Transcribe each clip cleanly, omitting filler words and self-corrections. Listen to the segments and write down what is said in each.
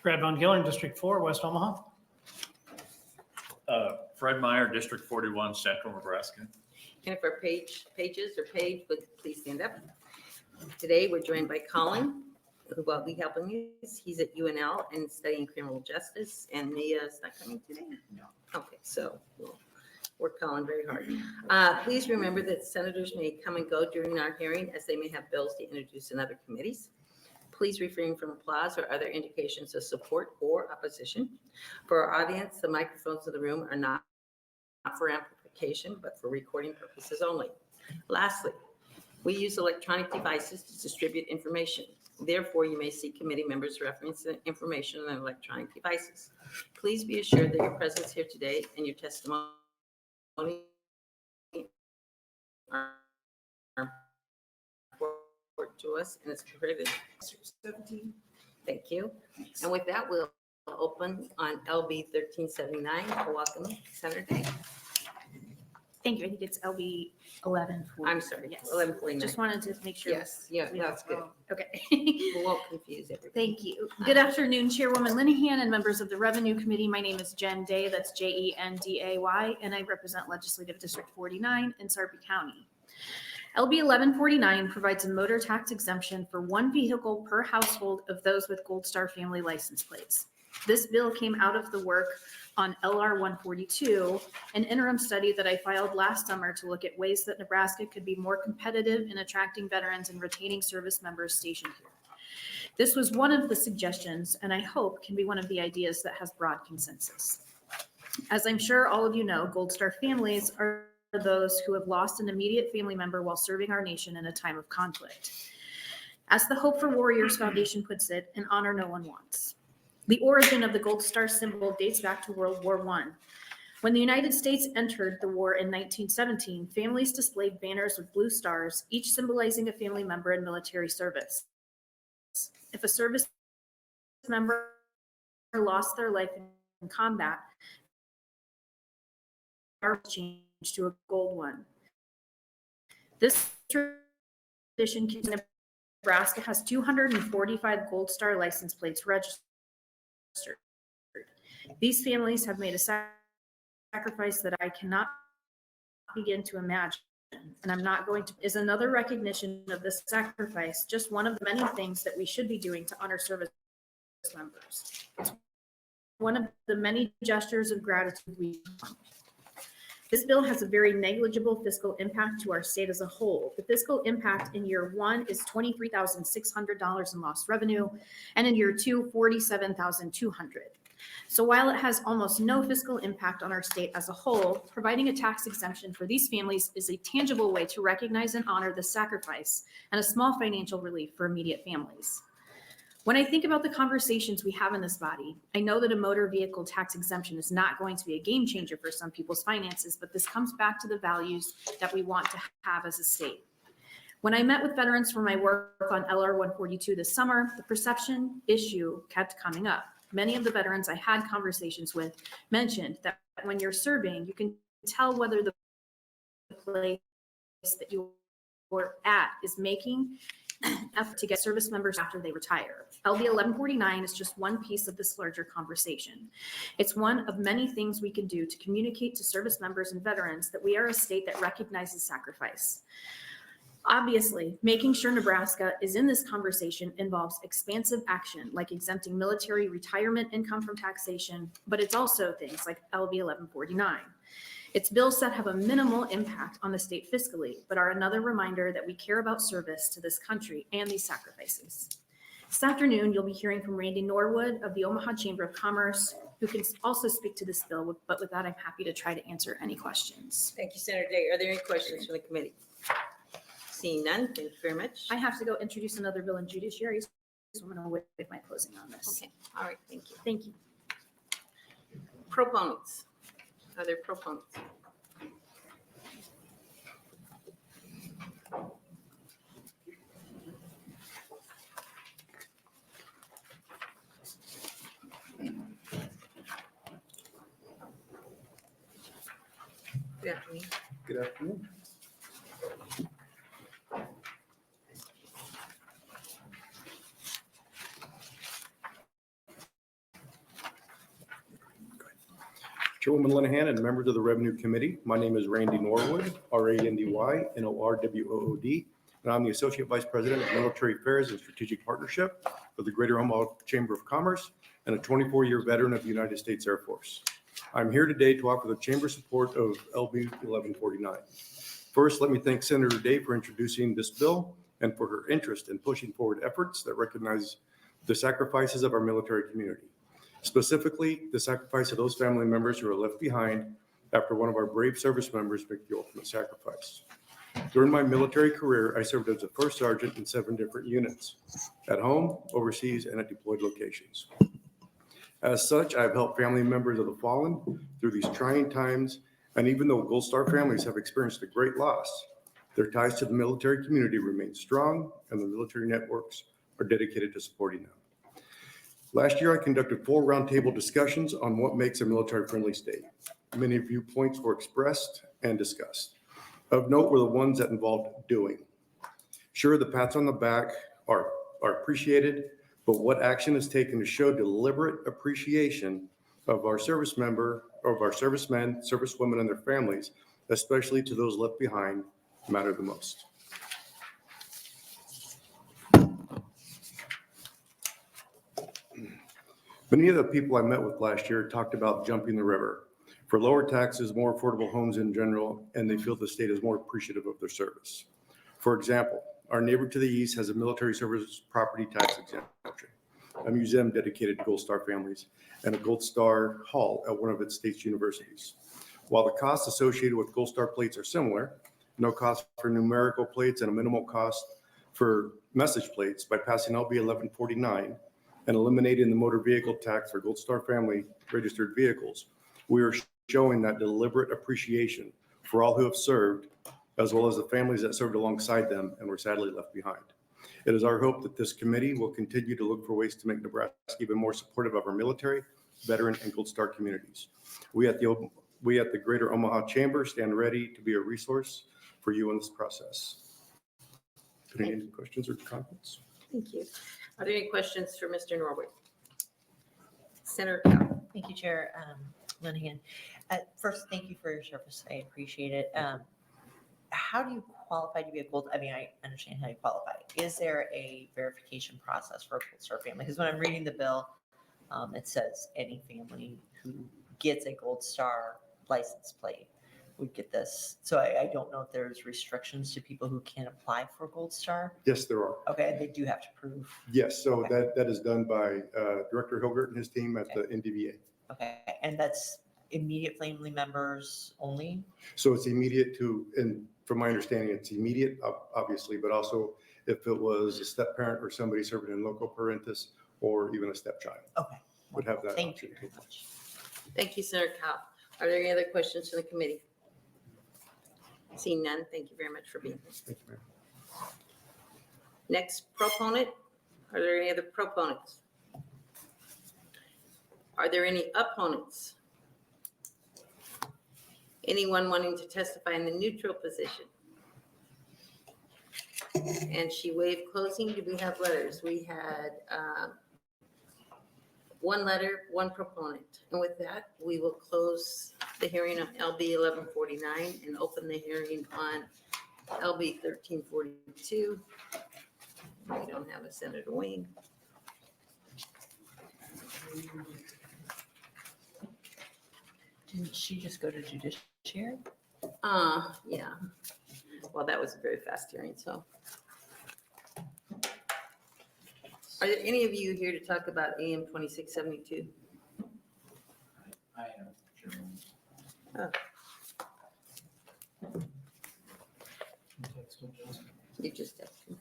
Brad Von Gillen, District 4, West Omaha. Fred Meyer, District 41, Central Nebraska. And if our pages are paid, please stand up. Today, we're joined by Colin, who will be helping us. He's at UNL and studying criminal justice, and Mia is not coming today? No. Okay, so we'll work Colin very hard. Please remember that senators may come and go during our hearing as they may have bills to introduce in other committees. Please refrain from applause or other indications of support or opposition. For our audience, the microphones in the room are not for amplification, but for recording purposes only. Lastly, we use electronic devices to distribute information. Therefore, you may see committee members reference the information on electronic devices. Please be assured that your presence here today and your testimony are important to us, and it's created. 17. Thank you. And with that, we'll open on LB 1379. Welcome, Senator Day. Thank you. I think it's LB 1140. I'm sorry, Yes. 1149. Just wanted to make sure. Yes, yeah, that's good. Okay. We won't confuse everything. Thank you. Good afternoon, Chairwoman Linehan and members of the Revenue Committee. My name is Jen Day. That's Jenday, and I represent Legislative District 49 in Sarpy County. LB 1149 provides a motor tax exemption for one vehicle per household of those with Gold Star family license plates. This bill came out of the work on LR 142, an interim study that I filed last summer to look at ways that Nebraska could be more competitive in attracting veterans and retaining service members stationed here. This was one of the suggestions, and I hope can be one of the ideas that has broad consensus. As I'm sure all of you know, Gold Star families are those who have lost an immediate family member while serving our nation in a time of conflict. As the Hope for Warriors Foundation puts it, an honor no one wants. The origin of the Gold Star symbol dates back to World War I. When the United States entered the war in 1917, families displayed banners with blue stars, each symbolizing a family member in military service. If a service member lost their life in combat, the star was changed to a gold one. This tradition continues. Nebraska has 245 Gold Star license plates registered. These families have made a sacrifice that I cannot begin to imagine, and I'm not going to. Is another recognition of this sacrifice just one of the many things that we should be doing to honor service members? It's one of the many gestures of gratitude we perform. This bill has a very negligible fiscal impact to our state as a whole. The fiscal impact in year one is $23,600 in lost revenue, and in year two, $47,200. So while it has almost no fiscal impact on our state as a whole, providing a tax exemption for these families is a tangible way to recognize and honor the sacrifice and a small financial relief for immediate families. When I think about the conversations we have in this body, I know that a motor vehicle tax exemption is not going to be a game changer for some people's finances, but this comes back to the values that we want to have as a state. When I met with veterans for my work on LR 142 this summer, the perception issue kept coming up. Many of the veterans I had conversations with mentioned that when you're serving, you can tell whether the place that you were at is making effort to get service members after they retire. LB 1149 is just one piece of this larger conversation. It's one of many things we can do to communicate to service members and veterans that we are a state that recognizes sacrifice. Obviously, making sure Nebraska is in this conversation involves expansive action like exempting military retirement income from taxation, but it's also things like LB 1149. It's bills that have a minimal impact on the state fiscally, but are another reminder that we care about service to this country and these sacrifices. This afternoon, you'll be hearing from Randy Norwood of the Omaha Chamber of Commerce, who can also speak to this bill, but with that, I'm happy to try to answer any questions. Thank you, Senator Day. Are there any questions from the committee? Seeing none, thank you very much. I have to go introduce another bill in judiciary, so I'm going to wait my closing on this. Okay, all right, thank you. Thank you. Proponents. Are there proponents? Good afternoon. Good afternoon. Chairwoman Linehan and members of the Revenue Committee, my name is Randy Norwood, RANDY, and I'm the Associate Vice President of Military Affairs and Strategic Partnership for the Greater Omaha Chamber of Commerce and a 24-year veteran of the United States Air Force. I'm here today to offer the Chamber support of LB 1149. First, let me thank Senator Day for introducing this bill and for her interest in pushing forward efforts that recognize the sacrifices of our military community. Specifically, the sacrifice of those family members who are left behind after one of our brave service members make the ultimate sacrifice. During my military career, I served as a first sergeant in 7 different units, at home, overseas, and at deployed locations. As such, I've helped family members of the fallen through these trying times, and even though Gold Star families have experienced a great loss, their ties to the military community remain strong, and the military networks are dedicated to supporting them. Last year, I conducted 4 roundtable discussions on what makes a military-friendly state. Many viewpoints were expressed and discussed. Of note were the ones that involved doing. Sure, the pats on the back are appreciated, but what action is taken to show deliberate appreciation of our servicemen, servicewomen, and their families, especially to those left behind, matter the most. Many of the people I met with last year talked about jumping the river for lower taxes, more affordable homes in general, and they feel the state is more appreciative of their service. For example, our neighbor to the east has a military service property tax exemption, a museum dedicated to Gold Star families, and a Gold Star Hall at one of its state's universities. While the costs associated with Gold Star plates are similar, no cost for numerical plates and a minimal cost for message plates, by passing LB 1149 and eliminating the motor vehicle tax for Gold Star family registered vehicles, we are showing that deliberate appreciation for all who have served, as well as the families that served alongside them and were sadly left behind. It is our hope that this committee will continue to look for ways to make Nebraska even more supportive of our military, veteran, and Gold Star communities. We at the Greater Omaha Chamber stand ready to be a resource for you in this process. Any questions or comments? Thank you. Are there any questions for Mr. Norwood? Senator Cow. Thank you, Chair Linehan. First, thank you for your service. I appreciate it. How do you qualify to be a Gold? I mean, I understand how you qualify. Is there a verification process for a Gold Star family? Because when I'm reading the bill, it says any family who gets a Gold Star license plate would get this. So I don't know if there's restrictions to people who can apply for Gold Star. Yes, there are. Okay, they do have to prove. Yes, so Okay. that is done by Director Hilgert and his team at the NDVA. Okay, and that's immediate family members only? So it's immediate to, and from my understanding, it's immediate, obviously, but also if it was a step parent or somebody serving in loco parentis or even a stepchild. Okay. Would have that Thank you option. very much. Thank you, Senator Cow. Are there any other questions from the committee? Seeing none, thank you very much for being here. Thank you, Mayor. Next proponent, are there any other proponents? Are there any opponents? Anyone wanting to testify in the neutral position? And she waived closing. Do we have letters? We had 1 letter, 1 proponent. And with that, we will close the hearing on LB 1149 and open the hearing on LB 1342. We don't have a Senator Wayne. Didn't she just go to judiciary? Yeah. Well, that was a very fast hearing, so. Are there any of you here to talk about AM 2672? I am. You just texted me.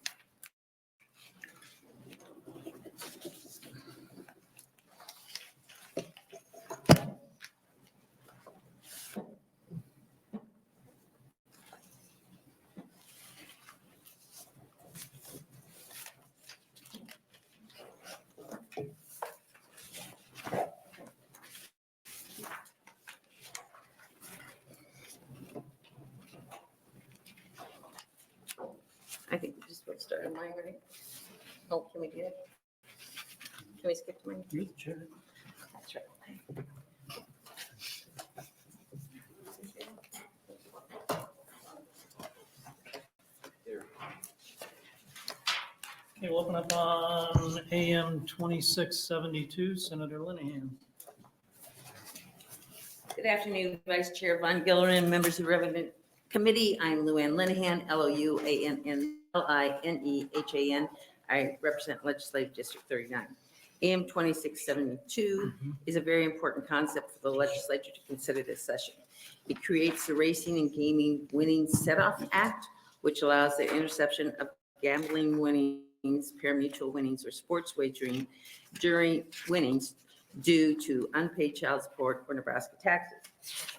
I think we just will start on mine, right? Oh, can we do that? Can we skip to mine? You're the chair. That's right. Okay, we'll open up on AM 2672, Senator Linehan. Good afternoon, Vice Chair Von Gillerin, members of the Revenue Committee. I'm Luann Linehan, L-O-U-A-N-N-L-I-N-E-H-A-N. I represent Legislative District 39. AM 2672 is a very important concept for the legislature to consider this session. It creates the Racing and Gaming Winnings Set-Off Act, which allows the interception of gambling winnings, pari-mutuel winnings, or sports wagering during winnings due to unpaid child support or Nebraska taxes.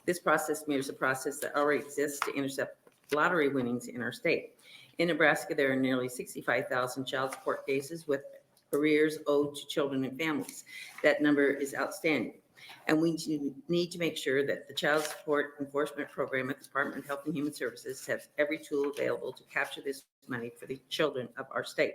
This process mirrors a process that already exists to intercept lottery winnings in our state. In Nebraska, there are nearly 65,000 child support cases with arrears owed to children and families. That number is outstanding. And we need to make sure that the child support enforcement program at the Department of Health and Human Services has every tool available to capture this money for the children of our state.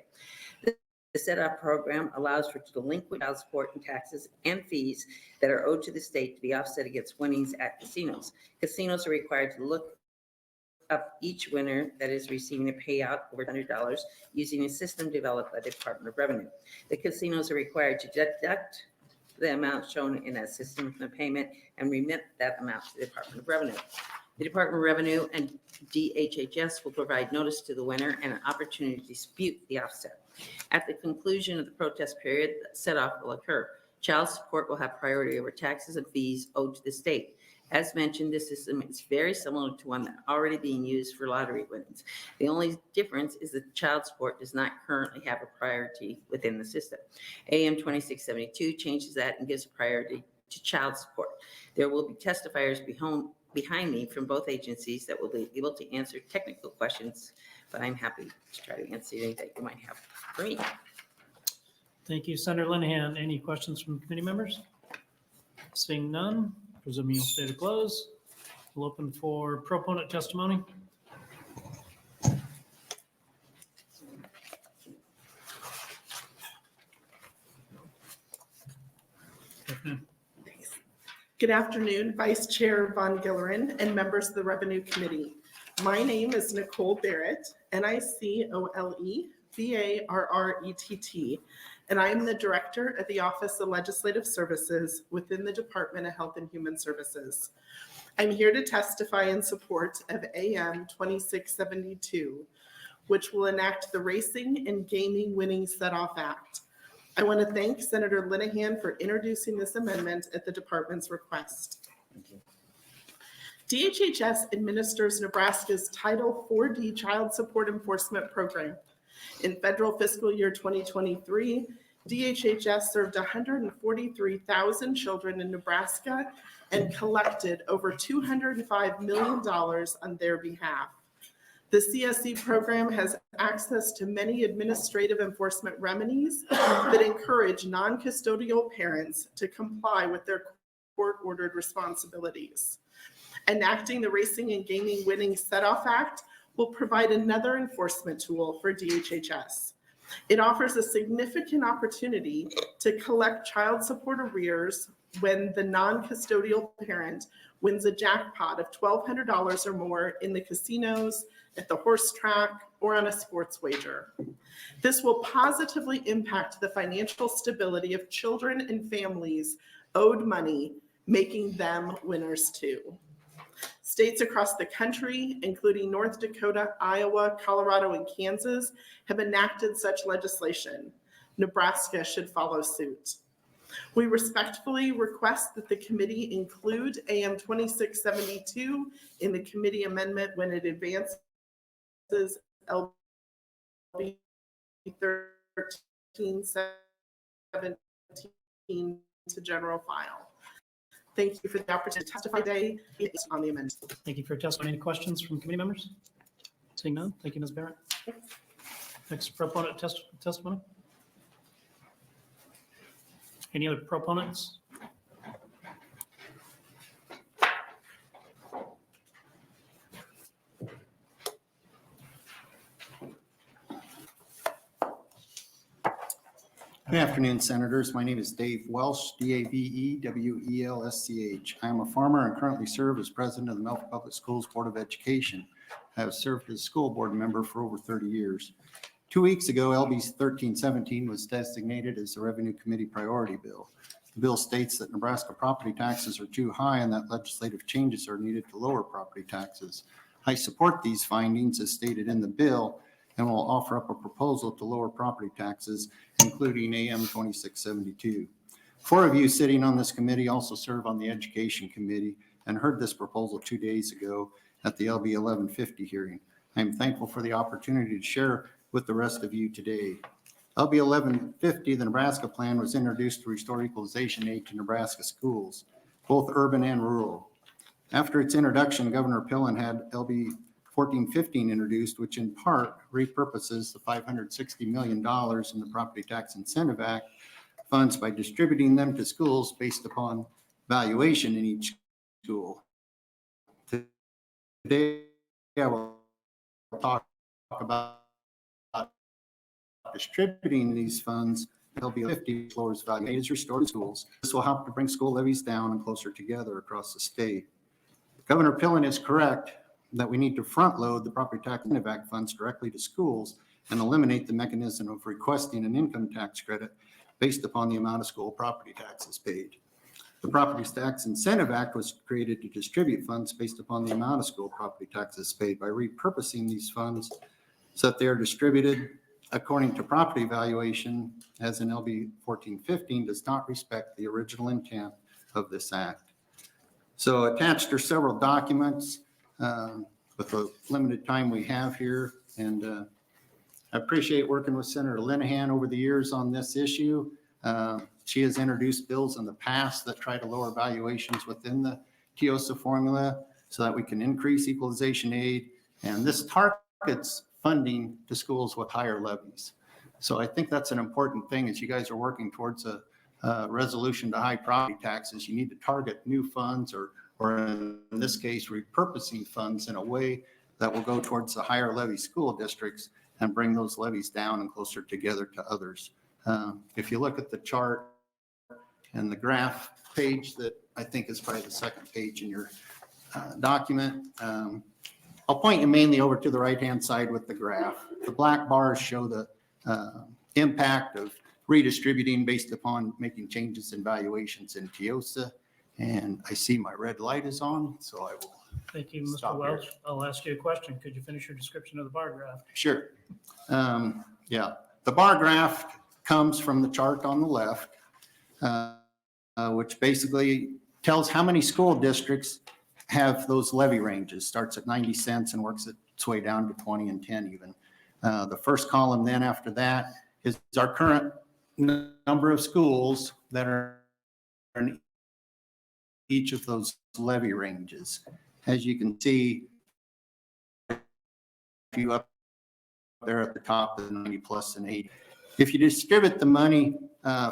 The set-up program allows for delinquent child support and taxes and fees that are owed to the state to be offset against winnings at casinos. Casinos are required to look up each winner that is receiving a payout over $100 using a system developed by the Department of Revenue. The casinos are required to deduct the amount shown in that system from the payment and remit that amount to the Department of Revenue. The Department of Revenue and DHHS will provide notice to the winner and an opportunity to dispute the offset. At the conclusion of the protest period, the set-off will occur. Child support will have priority over taxes and fees owed to the state. As mentioned, this system is very similar to one that's already being used for lottery winnings. The only difference is that child support does not currently have a priority within the system. AM 2672 changes that and gives a priority to child support. There will be testifiers behind me from both agencies that will be able to answer technical questions, but I'm happy to try to answer anything that you might have for me. Thank you, Senator Linehan. Any questions from committee members? Seeing none, presuming you'll stay to close. We'll open for proponent testimony. Good afternoon, Vice Chair Von Gillerin and members of the Revenue Committee. My name is Nicole Barrett, Nicolebarrett, and I am the Director of the Office of Legislative Services within the Department of Health and Human Services. I'm here to testify in support of AM 2672, which will enact the Racing and Gaming Winnings Set-Off Act. I want to thank Senator Linehan for introducing this amendment at the department's request. DHHS administers Nebraska's Title 4D Child Support Enforcement Program. In federal fiscal year 2023, DHHS served 143,000 children in Nebraska and collected over $205 million on their behalf. The CSE program has access to many administrative enforcement remedies that encourage non-custodial parents to comply with their court-ordered responsibilities. Enacting the Racing and Gaming Winnings Set-Off Act will provide another enforcement tool for DHHS. It offers a significant opportunity to collect child support arrears when the non-custodial parent wins a jackpot of $1,200 or more in the casinos, at the horse track, or on a sports wager. This will positively impact the financial stability of children and families owed money, making them winners too. States across the country, including North Dakota, Iowa, Colorado, and Kansas, have enacted such legislation. Nebraska should follow suit. We respectfully request that the committee include AM 2672 in the committee amendment when it advances LB 1317 to general file. Thank you for the opportunity to testify today on the amendment. Thank you for your testimony. Any questions from committee members? Seeing none, thank you, Ms. Barrett. Next proponent testimony. Any other proponents? Good afternoon, Senators. My name is Dave Welsh, D-A-V-E-W-E-L-S-C-H. I am a farmer and currently serve as president of the Milford Public Schools Board of Education. I have served as school board member for over 30 years. 2 weeks ago, LB 1317 was designated as the Revenue Committee Priority Bill. The bill states that Nebraska property taxes are too high and that legislative changes are needed to lower property taxes. I support these findings as stated in the bill and will offer up a proposal to lower property taxes, including AM 2672. 4 of you sitting on this committee also serve on the Education Committee and heard this proposal 2 days ago at the LB 1150 hearing. I'm thankful for the opportunity to share with the rest of you today. LB 1150, the Nebraska Plan, was introduced to restore equalization aid to Nebraska schools, both urban and rural. After its introduction, Governor Pillen had LB 1415 introduced, which in part repurposes the $560 million in the Property Tax Incentive Act funds by distributing them to schools based upon valuation in each school. Today, I will talk about distributing these funds. LB 50 floors value aid is restored to schools. This will help to bring school levies down and closer together across the state. Governor Pillen is correct that we need to front load the Property Tax Incentive Act funds directly to schools and eliminate the mechanism of requesting an income tax credit based upon the amount of school property taxes paid. The Property Tax Incentive Act was created to distribute funds based upon the amount of school property taxes paid by repurposing these funds so that they are distributed according to property valuation, as in LB 1415 does not respect the original intent of this act. So attached are several documents with the limited time we have here. And I appreciate working with Senator Linehan over the years on this issue. She has introduced bills in the past that try to lower valuations within the TIOSA formula so that we can increase equalization aid. And this targets funding to schools with higher levies. So I think that's an important thing as you guys are working towards a resolution to high property taxes. You need to target new funds or in this case, repurposing funds in a way that will go towards the higher levy school districts and bring those levies down and closer together to others. If you look at the chart and the graph page that I think is probably the second page in your document, I'll point you mainly over to the right-hand side with the graph. The black bars show the impact of redistributing based upon making changes in valuations in TIOSA. And I see my red light is on, so I will. Thank you, Mr. Stop Welch. I'll ask you a question. Could you finish your description of the bar graph? Sure. Yeah, the bar graph comes from the chart on the left, which basically tells how many school districts have those levy ranges. Starts at 90 cents and works its way down to 20 and 10 even. The first column then after that is our current number of schools that are in each of those levy ranges. As you can see, if you up there at the top of the 90 plus and 80. If you distribute the money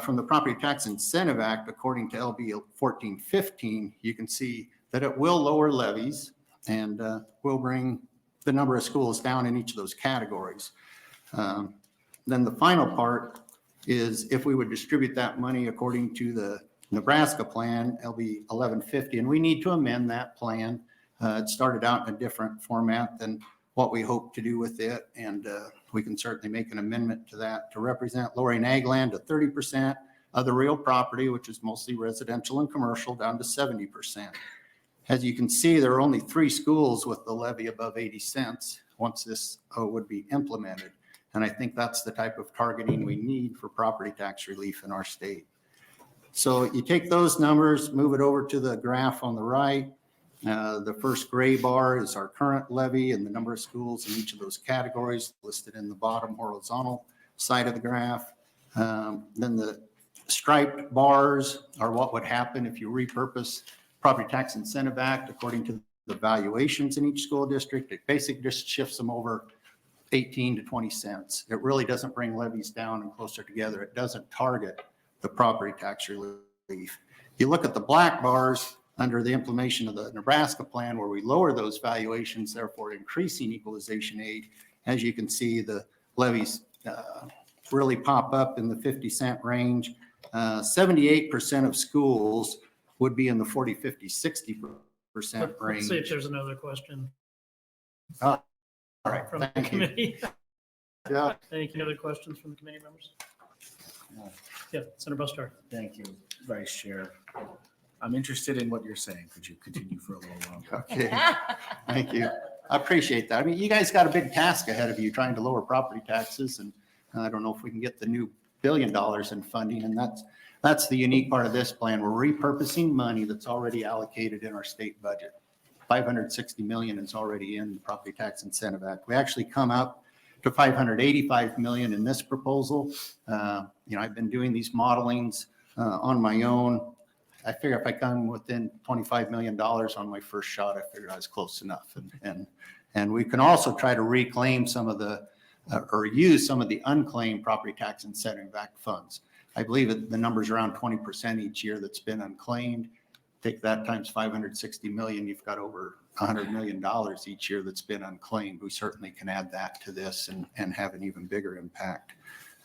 from the Property Tax Incentive Act, according to LB 1415, you can see that it will lower levies and will bring the number of schools down in each of those categories. Then the final part is if we would distribute that money according to the Nebraska plan, LB 1150, and we need to amend that plan. It started out in a different format than what we hope to do with it, and we can certainly make an amendment to that to represent lowering ag land to 30% of the real property, which is mostly residential and commercial, down to 70%. As you can see, there are only 3 schools with the levy above 80 cents once this would be implemented. And I think that's the type of targeting we need for property tax relief in our state. So you take those numbers, move it over to the graph on the right. The first gray bar is our current levy and the number of schools in each of those categories listed in the bottom horizontal side of the graph. Then the striped bars are what would happen if you repurpose Property Tax Incentive Act according to the valuations in each school district. It basically just shifts them over 18 to 20 cents. It really doesn't bring levies down and closer together. It doesn't target the property tax relief. You look at the black bars under the implementation of the Nebraska plan where we lower those valuations, therefore increasing equalization aid. As you can see, the levies really pop up in the 50 cent range. 78% of schools would be in the 40, 50, 60% range. Let's see if there's another question All right, from the thank you. committee. Yeah. Thank you. Any other questions from the committee members? Yeah, Senator Bustar. Thank you, Vice Chair. I'm interested in what you're saying. Could you continue for a little longer? Okay, thank you. I appreciate that. I mean, you guys got a big task ahead of you trying to lower property taxes, and I don't know if we can get the new $1 billion in funding, and that's the unique part of this plan. We're repurposing money that's already allocated in our state budget. 560 million is already in the Property Tax Incentive Act. We actually come up to 585 million in this proposal. I've been doing these modelings on my own. I figure if I come within $25 million on my first shot, I figured I was close enough. And we can also try to reclaim some of the, or use some of the unclaimed Property Tax Incentive Act funds. I believe the number's around 20% each year that's been unclaimed. Take that times 560 million, you've got over $100 million each year that's been unclaimed. We certainly can add that to this and have an even bigger impact.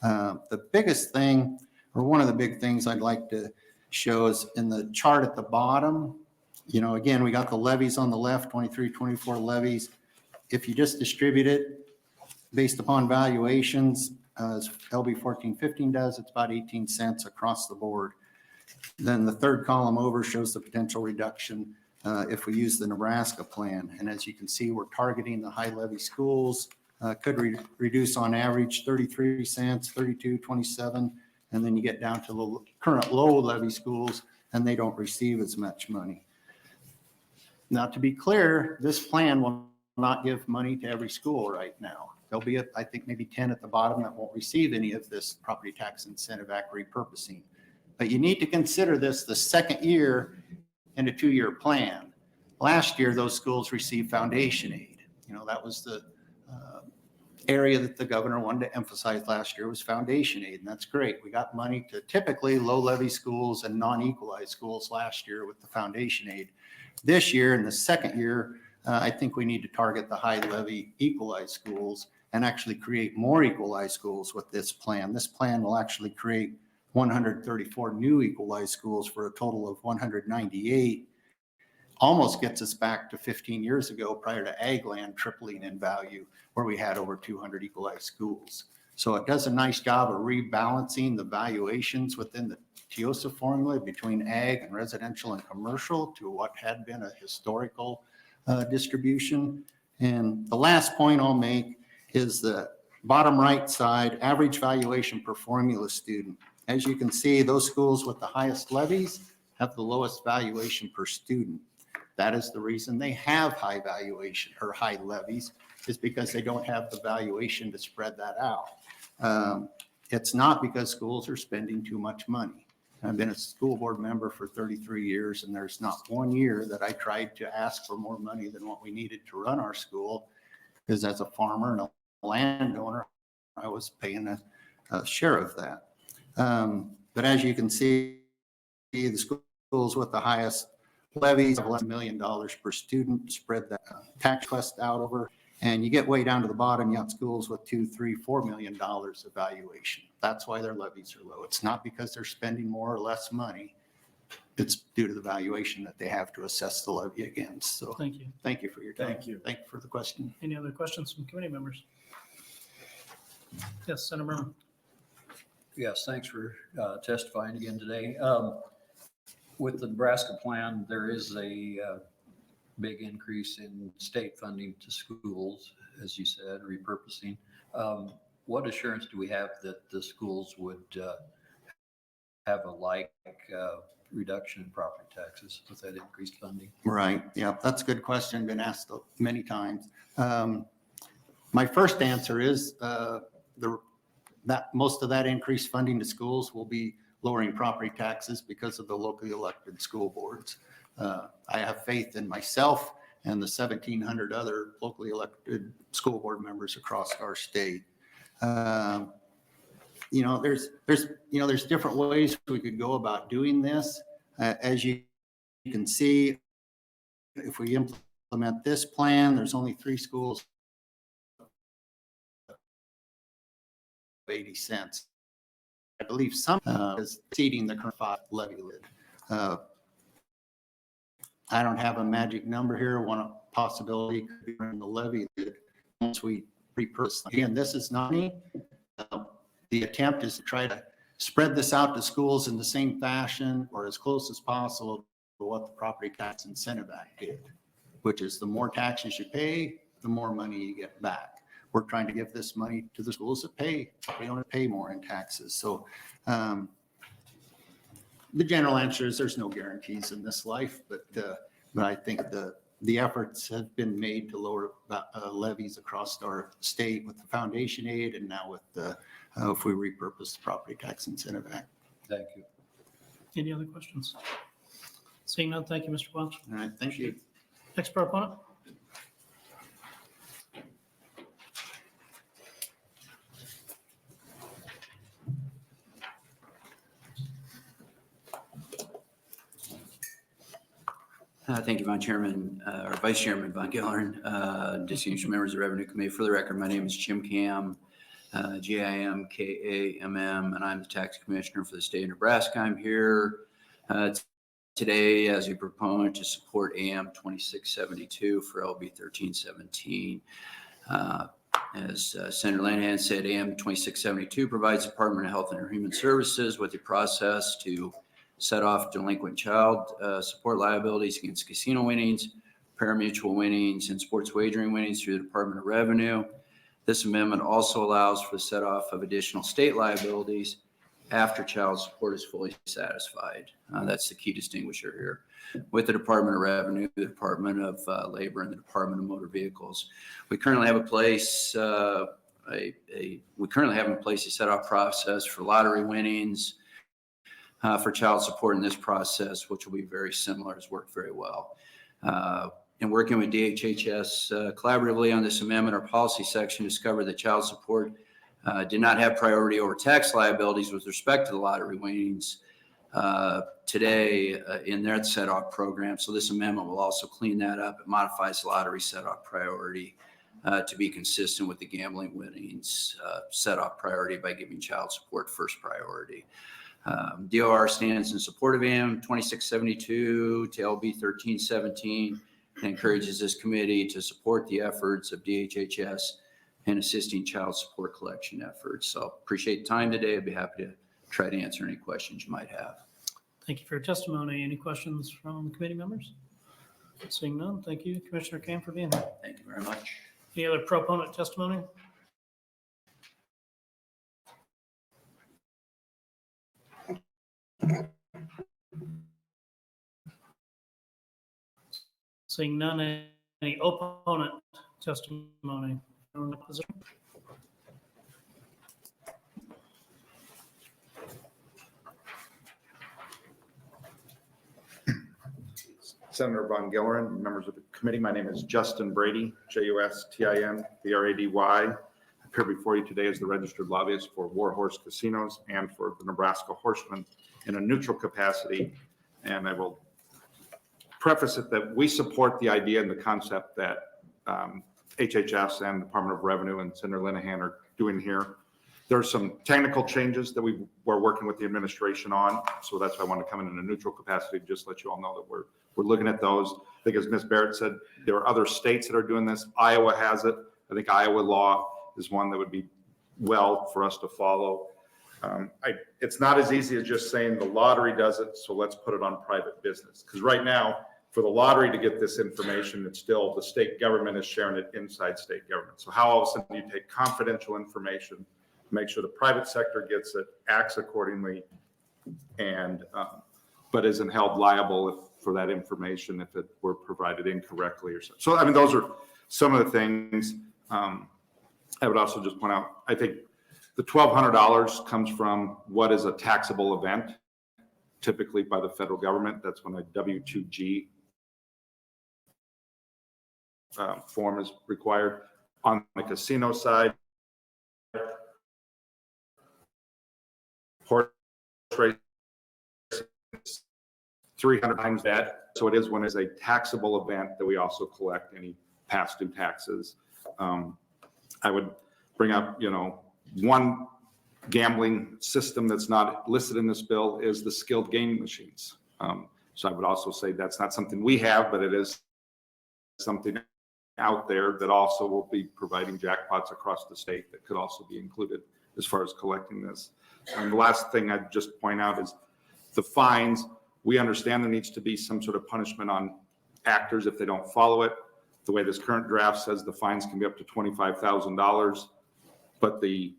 The biggest thing, or one of the big things I'd like to show is in the chart at the bottom. Again, we got the levies on the left, 23, 24 levies. If you just distribute it based upon valuations, as LB 1415 does, it's about 18 cents across the board. Then the third column over shows the potential reduction if we use the Nebraska plan. And as you can see, we're targeting the high levy schools, could reduce on average 33 cents, 32, 27. And then you get down to the current low levy schools and they don't receive as much money. Now, to be clear, this plan will not give money to every school right now. There'll be, I think, maybe 10 at the bottom that won't receive any of this Property Tax Incentive Act repurposing. But you need to consider this the second year in a 2-year plan. Last year, those schools received foundation aid. That was the area that the governor wanted to emphasize last year was foundation aid, and that's great. We got money to typically low levy schools and non-equalized schools last year with the foundation aid. This year, in the second year, I think we need to target the high levy equalized schools and actually create more equalized schools with this plan. This plan will actually create 134 new equalized schools for a total of 198. Almost gets us back to 15 years ago prior to ag land tripling in value, where we had over 200 equalized schools. So it does a nice job of rebalancing the valuations within the TIOSA formula between ag and residential and commercial to what had been a historical distribution. And the last point I'll make is the bottom right side, average valuation per formula student. As you can see, those schools with the highest levies have the lowest valuation per student. That is the reason they have high valuation or high levies, is because they don't have the valuation to spread that out. It's not because schools are spending too much money. I've been a school board member for 33 years, and there's not one year that I tried to ask for more money than what we needed to run our school, because as a farmer and a landowner, I was paying a share of that. But as you can see, the schools with the highest levies of $11 million per student, spread that tax request out over, and you get way down to the bottom, you have schools with $2, $3, $4 million of valuation. That's why their levies are low. It's not because they're spending more or less money. It's due to the valuation that they have to assess the levy against. So Thank you. thank you for your time. Thank you. Thank you for the question. Any other questions from committee members? Yes, Senator Merman. Yes, thanks for testifying again today. With the Nebraska plan, there is a big increase in state funding to schools, as you said, repurposing. What assurance do we have that the schools would have a like reduction in property taxes with that increased funding? Right. Yeah, that's a good question. Been asked many times. My first answer is that most of that increased funding to schools will be lowering property taxes because of the locally elected school boards. I have faith in myself and the 1,700 other locally elected school board members across our state. There's different ways we could go about doing this. As you can see, if we implement this plan, there's only 3 schools, 80 cents. I believe some is exceeding the current 5 levy lid. I don't have a magic number here. One possibility could be in the levy lid. Once we repurpose. Again, this is not me. The attempt is to try to spread this out to schools in the same fashion or as close as possible to what the Property Tax Incentive Act did, which is the more taxes you pay, the more money you get back. We're trying to give this money to the schools that pay. We don't pay more in taxes. So the general answer is there's no guarantees in this life, but I think the efforts have been made to lower levies across our state with the foundation aid and now with the if we repurpose the Property Tax Incentive Act. Thank you. Any other questions? Seeing none, thank you, Mr. Welch. All right, thank you. Next proponent. Thank you, Vice Chairman Von Gellern, distinguished members of the Revenue Committee. For the record, my name is Jim Kam, G-I-M-K-A-M-M, and I'm the Tax Commissioner for the state of Nebraska. I'm here today as a proponent to support AM 2672 for LB 1317. As Senator Linehan said, AM 2672 provides the Department of Health and Human Services with the process to set off delinquent child support liabilities against casino winnings, pari-mutuel winnings, and sports wagering winnings through the Department of Revenue. This amendment also allows for the set off of additional state liabilities after child support is fully satisfied. That's the key distinguisher here. With the Department of Revenue, the Department of Labor, and the Department of Motor Vehicles, we currently have in place a set off process for lottery winnings. For child support in this process, which will be very similar, has worked very well. In working with DHHS collaboratively on this amendment, our policy section discovered that child support did not have priority over tax liabilities with respect to the lottery winnings today in their set-off program. So this amendment will also clean that up. It modifies the lottery set-off priority to be consistent with the gambling winnings set-off priority by giving child support first priority. DOR stands in support of AM 2672 to LB 1317 and encourages this committee to support the efforts of DHHS in assisting child support collection efforts. So appreciate the time today. I'd be happy to try to answer any questions you might have. Thank you for your testimony. Any questions from committee members? Seeing none, thank you, Commissioner Kam, for being here. Thank you very much. Any other proponent testimony? Seeing none, any opponent testimony? Senator Von Gellern, members of the committee, my name is Justin Brady, Justin-B-R-A-D-Y. I appear before you today as the registered lobbyist for Warhorse Casinos and for the Nebraska Horsemen in a neutral capacity. And I will preface it that we support the idea and the concept that HHS and Department of Revenue and Senator Linehan are doing here. There are some technical changes that we're working with the administration on. So that's why I want to come in a neutral capacity, just let you all know that we're looking at those. I think as Ms. Barrett said, there are other states that are doing this. Iowa has it. I think Iowa law is one that would be well for us to follow. It's not as easy as just saying the lottery does it, so let's put it on private business. Because right now, for the lottery to get this information, it's still the state government is sharing it inside state government. So how all of a sudden you take confidential information, make sure the private sector gets it, acts accordingly, and but isn't held liable for that information if it were provided incorrectly or so. So I mean, those are some of the things. I would also just point out, I think the $1,200 comes from what is a taxable event, typically by the federal government. That's when a W-2G form is required. On the casino side, horse racing, 300 times that. So it is when it's a taxable event that we also collect any past due taxes. I would bring up, one gambling system that's not listed in this bill is the skilled gaming machines. So I would also say that's not something we have, but it is something out there that also will be providing jackpots across the state that could also be included as far as collecting this. And the last thing I'd just point out is the fines. We understand there needs to be some sort of punishment on actors if they don't follow it. The way this current draft says, the fines can be up to $25,000, but the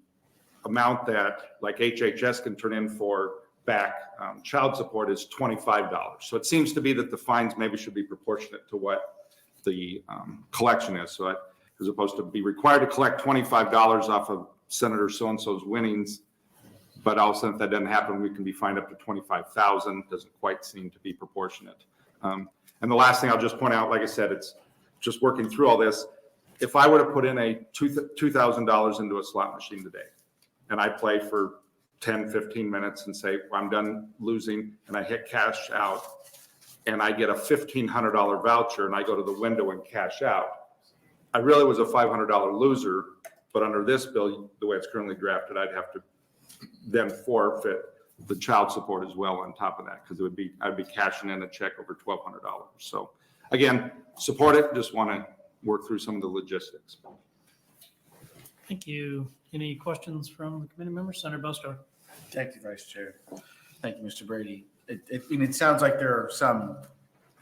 amount that like HHS can turn in for back child support is $25. So it seems to be that the fines maybe should be proportionate to what the collection is. So as opposed to be required to collect $25 off of Senator so-and-so's winnings, but all of a sudden if that doesn't happen, we can be fined up to $25,000. Doesn't quite seem to be proportionate. And the last thing I'll just point out, like I said, it's just working through all this. If I were to put in a $2,000 into a slot machine today, and I play for 10, 15 minutes and say, well, I'm done losing, and I hit cash out, and I get a $1,500 voucher, and I go to the window and cash out, I really was a $500 loser, but under this bill, the way it's currently drafted, I'd have to then forfeit the child support as well on top of that, because I'd be cashing in a check over $1,200. So again, support it, just want to work through some of the logistics. Thank you. Any questions from the committee members? Senator Bostow. Thank you, Vice Chair. Thank you, Mr. Brady. It sounds like there are some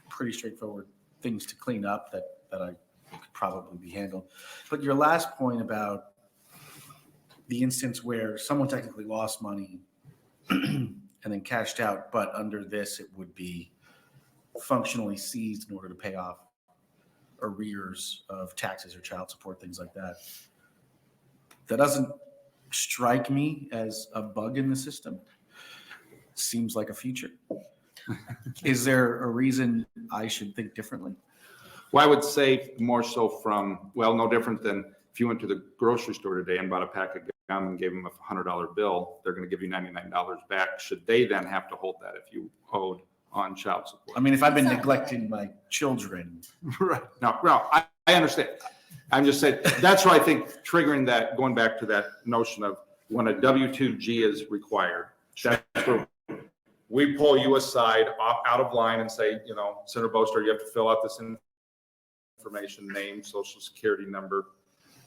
pretty straightforward things to clean up that I could probably be handled. But your last point about the instance where someone technically lost money and then cashed out, but under this, it would be functionally seized in order to pay off arrears of taxes or child support, things like that. That doesn't strike me as a bug in the system. Seems like a feature. Is there a reason I should think differently? Well, I would say more so from, well, no different than if you went to the grocery store today and bought a pack of gum and gave them a $100 bill, they're going to give you $99 back. Should they then have to hold that if you owed on child support? I mean, if I've been neglecting my children. Right. No, I understand. I'm just saying, that's why I think triggering that, going back to that notion of when a W-2G is required, that's where we pull you aside out of line and say, you know, Senator Boster, you have to fill out this information, name, social security number.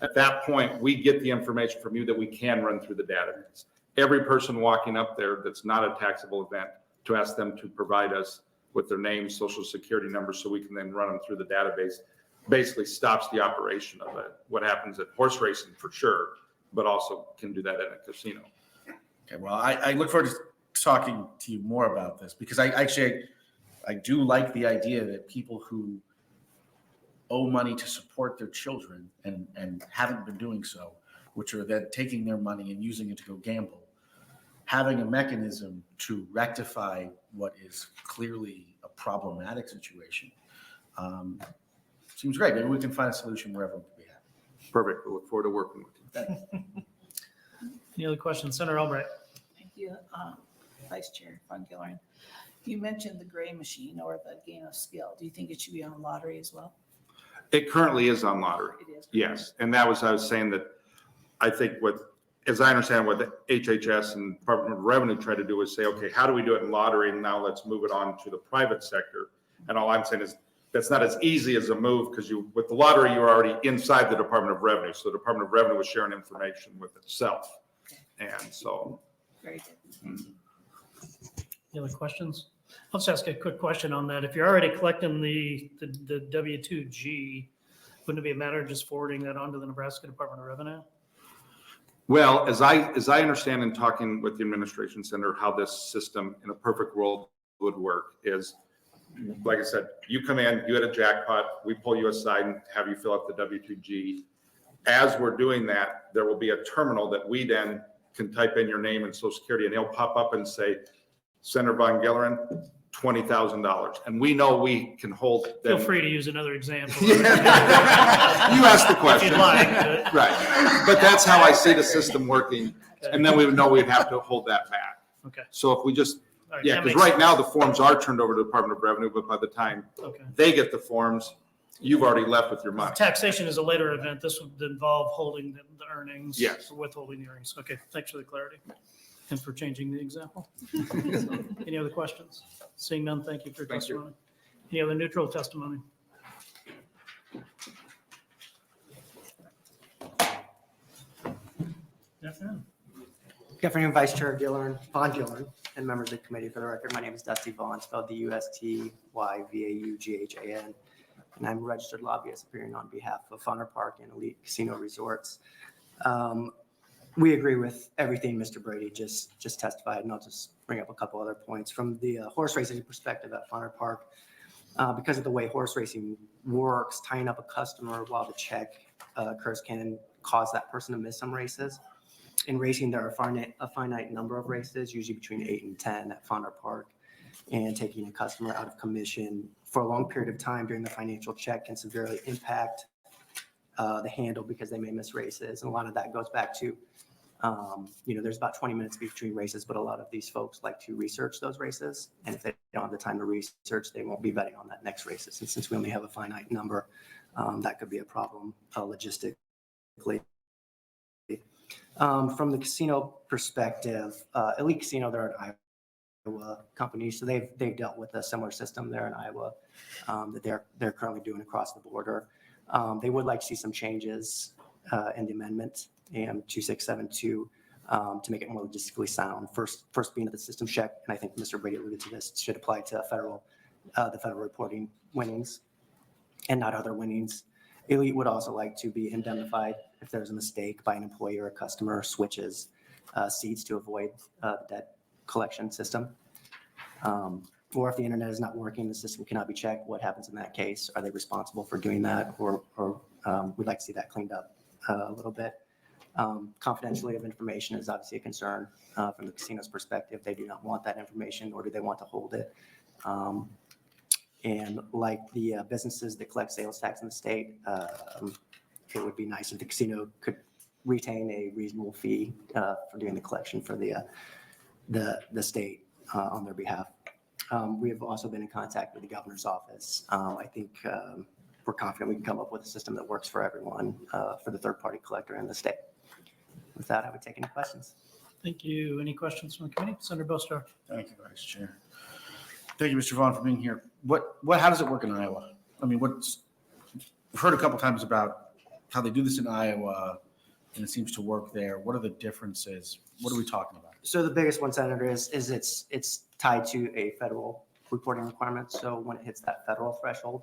At that point, we get the information from you that we can run through the database. Every person walking up there that's not a taxable event, to ask them to provide us with their name, social security number, so we can then run them through the database, basically stops the operation of it. What happens at horse racing for sure, but also can do that at a casino. Okay, well, I look forward to talking to you more about this, because I do like the idea that people who owe money to support their children and haven't been doing so, which are then taking their money and using it to go gamble, having a mechanism to rectify what is clearly a problematic situation seems great. Maybe we can find a solution wherever we can be at. Perfect. We look forward to working with you. Any other questions? Senator Albright. Thank you, Vice Chair Von Gillerin. You mentioned the gray machine or the game of skill. Do you think it should be on lottery as well? It currently is on lottery. It is. Yes. And that was, I was saying that I think as I understand what the HHS and Department of Revenue try to do is say, okay, how do we do it in lottery? And now let's move it on to the private sector. And all I'm saying is that's not as easy as a move, because with the lottery, you're already inside the Department of Revenue. So the Department of Revenue was sharing information with itself. Okay. And so. Very good. Any other questions? I'll just ask a quick question on that. If you're already collecting the W-2G, wouldn't it be a matter of just forwarding that on to the Nebraska Department of Revenue? Well, as I understand in talking with the administration center, how this system in a perfect world would work is, like I said, you come in, you had a jackpot, we pull you aside and have you fill out the W-2G. As we're doing that, there will be a terminal that we then can type in your name and social security, and it'll pop up and say, Senator Von Gillerin, $20,000. And we know we can hold them. Feel free to use another example. You asked the question. If you'd like. Right. But that's how I see the system working. Okay. And then we would know we'd have to hold that back. Okay. So if we just, All right, yeah, that because makes right now the forms are turned over to the Department of Revenue, but by the time Okay. they get the forms, you've already left with your money. Taxation is a later event. This would involve holding the earnings. Yes. Withholding the earnings. Okay, thanks for the clarity and for changing the example. Any other questions? Seeing none, thank you for your Thank you. testimony. Any other neutral testimony? Good afternoon. Good afternoon, Vice Chair Von Gillern, and members of the committee. For the record, my name is Dusty Vaughn, spelled DUSTYVAUGHAN, and I'm a registered lobbyist appearing on behalf of Funner Park and Elite Casino Resorts. We agree with everything Mr. Brady just testified, and I'll just bring up a couple other points. From the horse racing perspective at Funner Park, because of the way horse racing works, tying up a customer while the check occurs can cause that person to miss some races. In racing, there are a finite number of races, usually between 8 and 10 at Funner Park, and taking a customer out of commission for a long period of time during the financial check can severely impact the handle because they may miss races. And a lot of that goes back to, there's about 20 minutes between races, but a lot of these folks like to research those races. And if they don't have the time to research, they won't be betting on that next races. And since we only have a finite number, that could be a problem logistically. From the casino perspective, Elite Casino, they're an Iowa company, so they've dealt with a similar system there in Iowa that they're currently doing across the border. They would like to see some changes in the amendment, AM 2672, to make it more logistically sound. First being the system check, and I think Mr. Brady alluded to this, should apply to the federal reporting winnings and not other winnings. Elite would also like to be indemnified if there's a mistake by an employee or a customer switches seats to avoid the debt collection system. Or if the internet is not working, the system cannot be checked. What happens in that case? Are they responsible for doing that? Or we'd like to see that cleaned up a little bit. Confidentiality of information is obviously a concern from the casino's perspective. They do not want that information, nor do they want to hold it. And like the businesses that collect sales tax in the state, it would be nice if the casino could retain a reasonable fee for doing the collection for the state on their behalf. We have also been in contact with the governor's office. I think we're confident we can come up with a system that works for everyone, for the third-party collector and the state. With that, I would take any questions. Thank you. Any questions from the committee? Senator Bostar. Thank you, Vice Chair. Thank you, Mr. Vaughn, for being here. How does it work in Iowa? I mean, we've heard a couple times about how they do this in Iowa, and it seems to work there. What are the differences? What are we talking about? So the biggest one, Senator, is it's tied to a federal reporting requirement. So when it hits that federal threshold,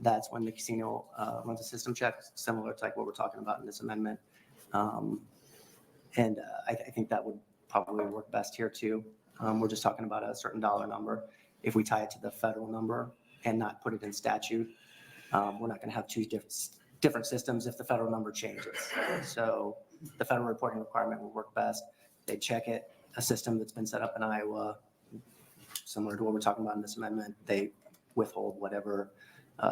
that's when the casino runs a system check, similar to like what we're talking about in this amendment. And I think that would probably work best here too. We're just talking about a certain dollar number. If we tie it to the federal number and not put it in statute, we're not going to have two different systems if the federal number changes. So the federal reporting requirement will work best. They check it, a system that's been set up in Iowa, similar to what we're talking about in this amendment. They withhold whatever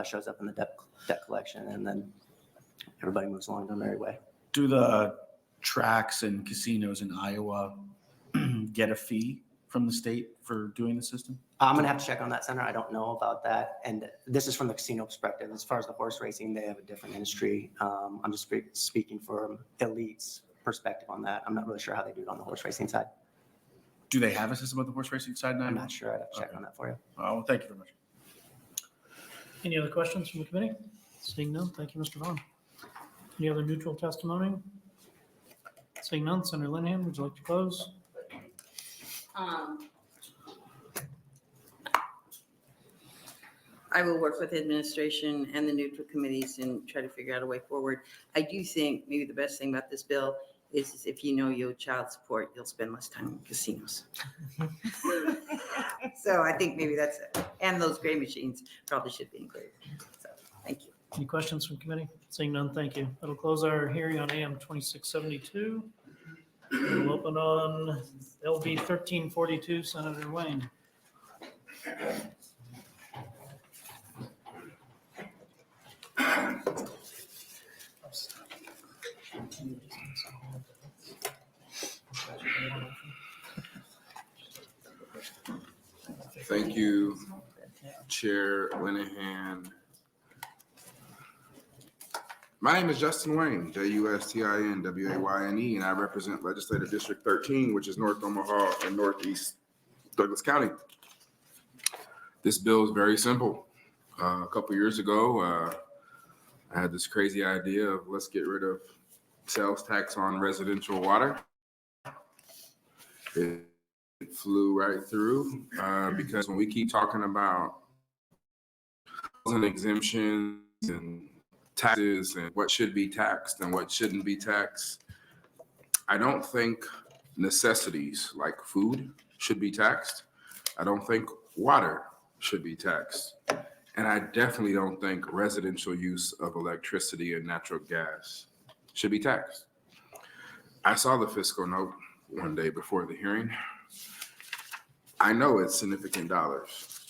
shows up in the debt collection, and then everybody moves along their merry way. Do the tracks and casinos in Iowa get a fee from the state for doing the system? I'm going to have to check on that, Senator. I don't know about that. And this is from the casino perspective. As far as the horse racing, they have a different industry. I'm just speaking from Elite's perspective on that. I'm not really sure how they do it on the horse racing side. Do they have a system on the horse racing side now? I'm not sure. I'd have to check on that for you. Oh, well, thank you very much. Any other questions from the committee? Seeing none, thank you, Mr. Vaughn. Any other neutral testimony? Seeing none, Senator Linehan, would you like to close? I will work with administration and the neutral committees and try to figure out a way forward. I do think maybe the best thing about this bill is if you know your child support, you'll spend less time in casinos. So I think maybe that's it. And those gray machines probably should be included. So thank you. Any questions from committee? Seeing none, thank you. That'll close our hearing on AM 2672. We'll open on LB 1342, Senator Wayne. Thank you, Chair Linehan. My name is Justin Wayne, JUSTINWAYNE, and I represent Legislative District 13, which is North Omaha and Northeast Douglas County. This bill is very simple. A couple years ago, I had this crazy idea of let's get rid of sales tax on residential water. It flew right through because when we keep talking about exemptions and taxes and what should be taxed and what shouldn't be taxed, I don't think necessities like food should be taxed. I don't think water should be taxed. And I definitely don't think residential use of electricity and natural gas should be taxed. I saw the fiscal note one day before the hearing. I know it's significant dollars,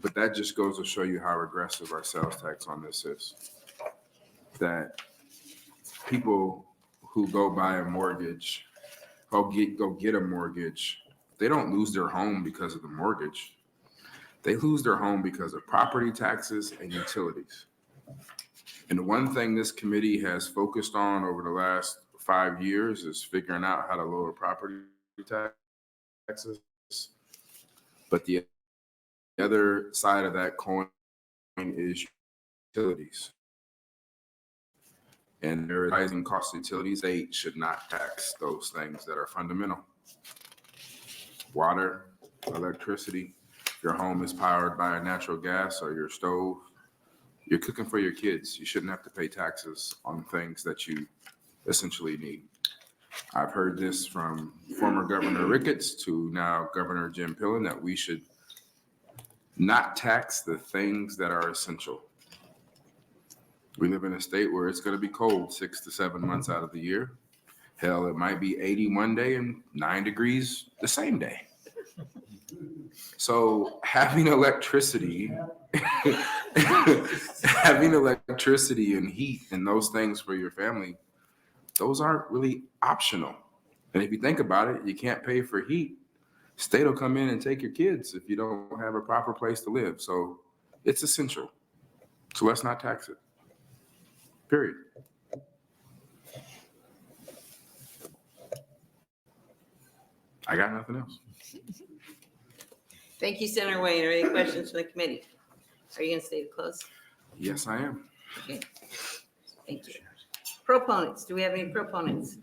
but that just goes to show you how regressive our sales tax on this is. That people who go buy a mortgage, go get a mortgage, they don't lose their home because of the mortgage. They lose their home because of property taxes and utilities. And the one thing this committee has focused on over the last 5 years is figuring out how to lower property taxes. But the other side of that coin is utilities. And their rising cost of utilities, they should not tax those things that are fundamental. Water, electricity. If your home is powered by natural gas or your stove, you're cooking for your kids. You shouldn't have to pay taxes on things that you essentially need. I've heard this from former Governor Ricketts to now Governor Jim Pillen that we should not tax the things that are essential. We live in a state where it's going to be cold 6 to 7 months out of the year. Hell, it might be 80 one day and 9 degrees the same day. So having electricity, and heat and those things for your family, those aren't really optional. And if you think about it, you can't pay for heat. State will come in and take your kids if you don't have a proper place to live. So it's essential. So let's not tax it. Period. I got nothing else. Thank you, Senator Wayne. Are there any questions from the committee? Are you going to stay to close? Yes, I am. Okay. Thank you. Proponents, do we have any proponents?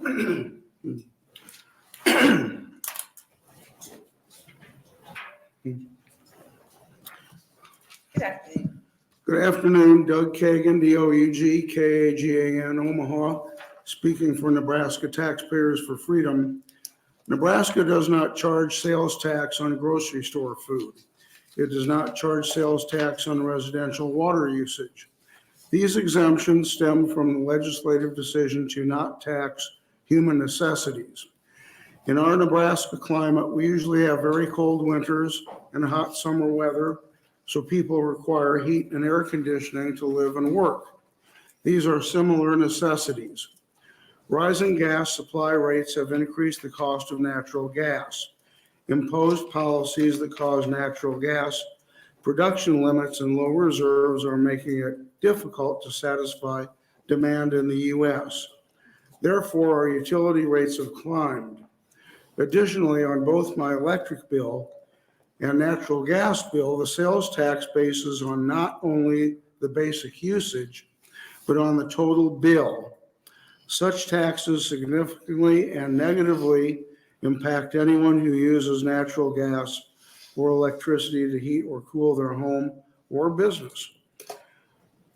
Good afternoon. Good afternoon, Doug Kagan, DOUG, KAGAN, Omaha, speaking for Nebraska Taxpayers for Freedom. Nebraska does not charge sales tax on grocery store food. It does not charge sales tax on residential water usage. These exemptions stem from the legislative decision to not tax human necessities. In our Nebraska climate, we usually have very cold winters and hot summer weather, so people require heat and air conditioning to live and work. These are similar necessities. Rising gas supply rates have increased the cost of natural gas. Imposed policies that cause natural gas production limits and low reserves are making it difficult to satisfy demand in the U.S. Therefore, our utility rates have climbed. Additionally, on both my electric bill and natural gas bill, the sales tax bases on not only the basic usage, but on the total bill. Such taxes significantly and negatively impact anyone who uses natural gas or electricity to heat or cool their home or business.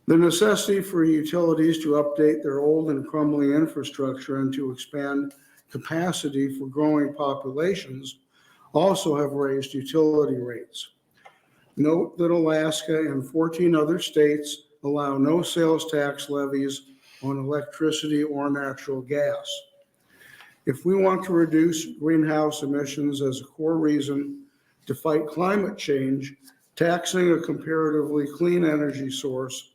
The necessity for utilities to update their old and crumbling infrastructure and to expand capacity for growing populations also have raised utility rates. Note that Alaska and 14 other states allow no sales tax levies on electricity or natural gas. If we want to reduce greenhouse emissions as a core reason to fight climate change, taxing a comparatively clean energy source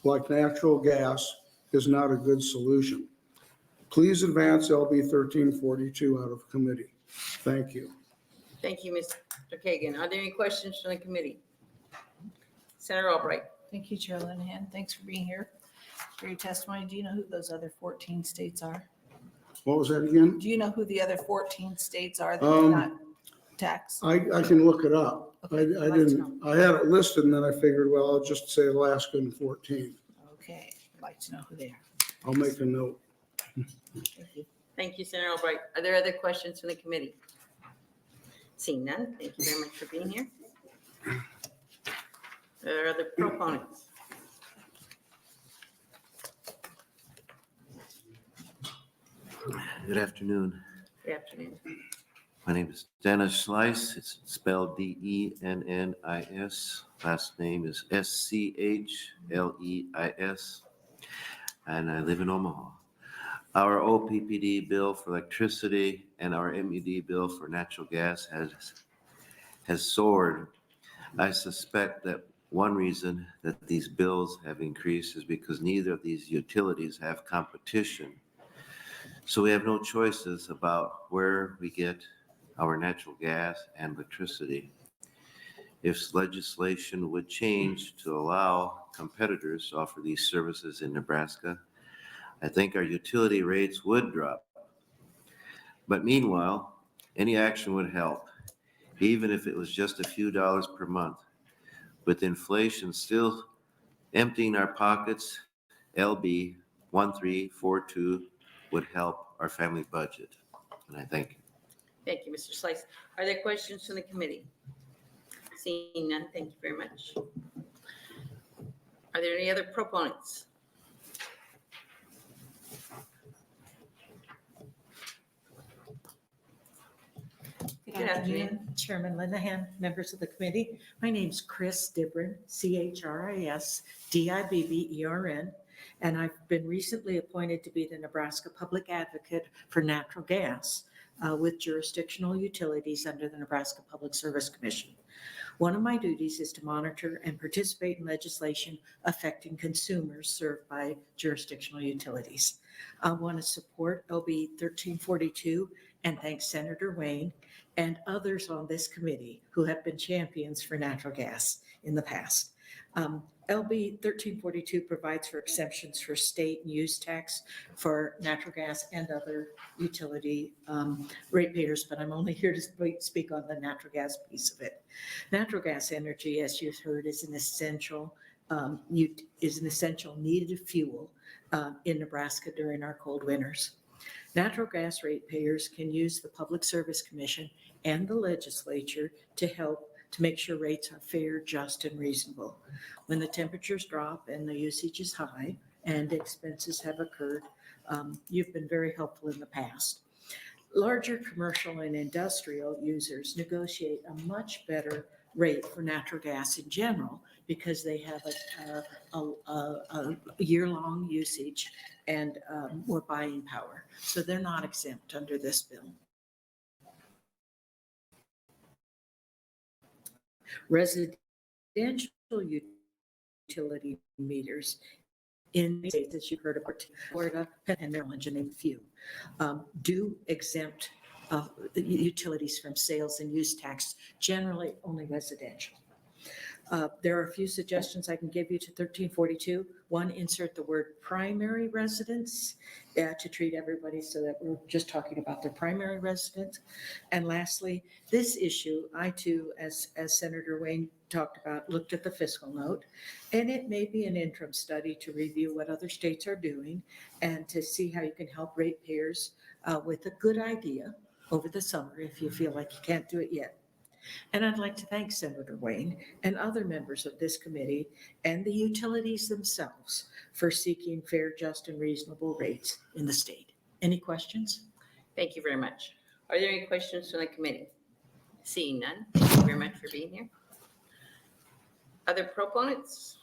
like natural gas is not a good solution. Please advance LB 1342 out of committee. Thank you. Thank you, Mr. Kagan. Are there any questions from the committee? Senator Albright. Thank you, Chair Linehan. Thanks for being here for your testimony. Do you know who those other 14 states are? What was that again? Do you know who the other 14 states are that did not tax? I can look it up. I Okay, I'd like to didn't, I had it listed and then I figured, well, I'll just say Alaska and 14. Okay, I'd like to know who they are. I'll make a note. Thank you, Senator Albright. Are there other questions from the committee? Seeing none, thank you very much for being here. Are there other proponents? Good afternoon. Good afternoon. My name is Dennis Slice. It's spelled Dennis. Last name is Schleis. And I live in Omaha. Our OPPD bill for electricity and our MED bill for natural gas has soared. I suspect that one reason that these bills have increased is because neither of these utilities have competition. So we have no choices about where we get our natural gas and electricity. If legislation would change to allow competitors to offer these services in Nebraska, I think our utility rates would drop. But meanwhile, any action would help, even if it was just a few dollars per month. With inflation still emptying our pockets, LB 1342 would help our family budget. And I thank you. Thank you, Mr. Slice. Are there questions from the committee? Seeing none, thank you very much. Are there any other proponents? Good afternoon, Chairman Linehan, members of the committee. My name's Chris Dibren, CHRISDIBBERN, and I've been recently appointed to be the Nebraska Public Advocate for Natural Gas with jurisdictional utilities under the Nebraska Public Service Commission. One of my duties is to monitor and participate in legislation affecting consumers served by jurisdictional utilities. I want to support LB 1342 and thank Senator Wayne and others on this committee who have been champions for natural gas in the past. LB 1342 provides for exemptions for state and use tax for natural gas and other utility ratepayers, but I'm only here to speak on the natural gas piece of it. Natural gas energy, as you've heard, is an essential needed fuel in Nebraska during our cold winters. Natural gas ratepayers can use the Public Service Commission and the legislature to help to make sure rates are fair, just, and reasonable. When the temperatures drop and the usage is high and expenses have occurred, you've been very helpful in the past. Larger commercial and industrial users negotiate a much better rate for natural gas in general because they have a year-long usage and more buying power. So they're not exempt under this bill. Residential utility meters in states that you heard about, Florida and Maryland, to name a few, do exempt the utilities from sales and use tax, generally only residential. There are a few suggestions I can give you to 1342. One, insert the word primary residence to treat everybody so that we're just talking about their primary residence. And lastly, this issue, I too, as Senator Wayne talked about, looked at the fiscal note, and it may be an interim study to review what other states are doing and to see how you can help ratepayers with a good idea over the summer if you feel like you can't do it yet. And I'd like to thank Senator Wayne and other members of this committee and the utilities themselves for seeking fair, just, and reasonable rates in the state. Any questions? Thank you very much. Are there any questions from the committee? Seeing none, thank you very much for being here. Other proponents?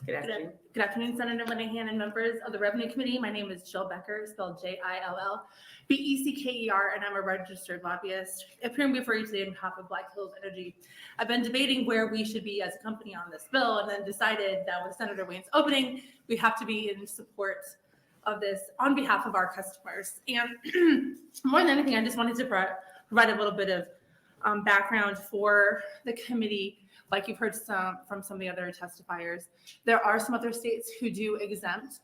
Good afternoon. Good afternoon, Senator Linehan and members of the Revenue Committee. My name is Jill Becker, spelled Jillbecker, and I'm a registered lobbyist appearing before you today on behalf of Black Hills Energy. I've been debating where we should be as a company on this bill and then decided that with Senator Wayne's opening, we have to be in support of this on behalf of our customers. And more than anything, I just wanted to provide a little bit of background for the committee, like you've heard from some of the other testifiers, there are some other states who do exempt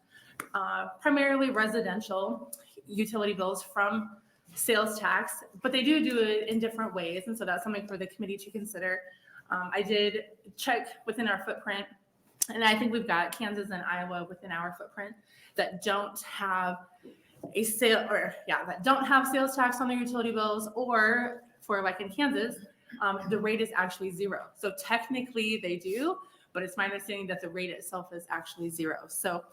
primarily residential utility bills from sales tax, but they do it in different ways. And so that's something for the committee to consider. I did check within our footprint, and I think we've got Kansas and Iowa within our footprint that don't have that don't have sales tax on their utility bills, or for like in Kansas, the rate is actually 0. So technically they do, but it's my understanding that the rate itself is actually 0. So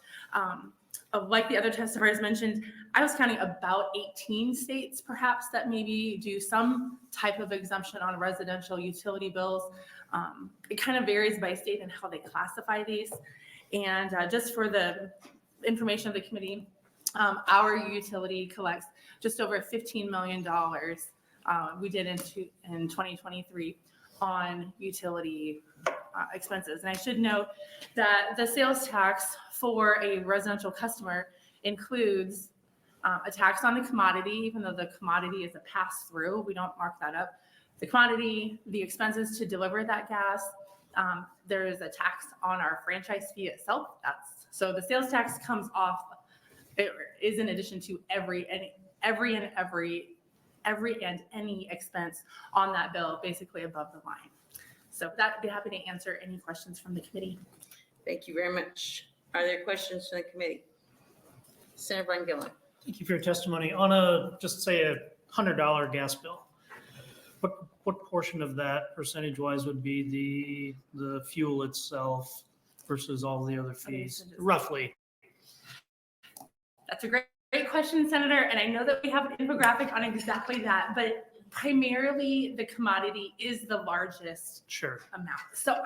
like the other testifiers mentioned, I was counting about 18 states perhaps that maybe do some type of exemption on residential utility bills. It kind of varies by state and how they classify these. And just for the information of the committee, our utility collects just over $15 million. We did in 2023 on utility expenses. And I should note that the sales tax for a residential customer includes a tax on the commodity, even though the commodity is a pass-through. We don't mark that up. The commodity, the expenses to deliver that gas, there is a tax on our franchise fee itself. So the sales tax comes off. It is in addition to every and any expense on that bill, basically above the line. So I'd be happy to answer any questions from the committee. Thank you very much. Are there questions from the committee? Senator Von Gillen. Thank you for your testimony. On just say a $100 gas bill, what portion of that percentage-wise would be the fuel itself versus all the other fees, roughly? That's a great question, Senator. And I know that we have an infographic on exactly that, but primarily the commodity is the largest amount. So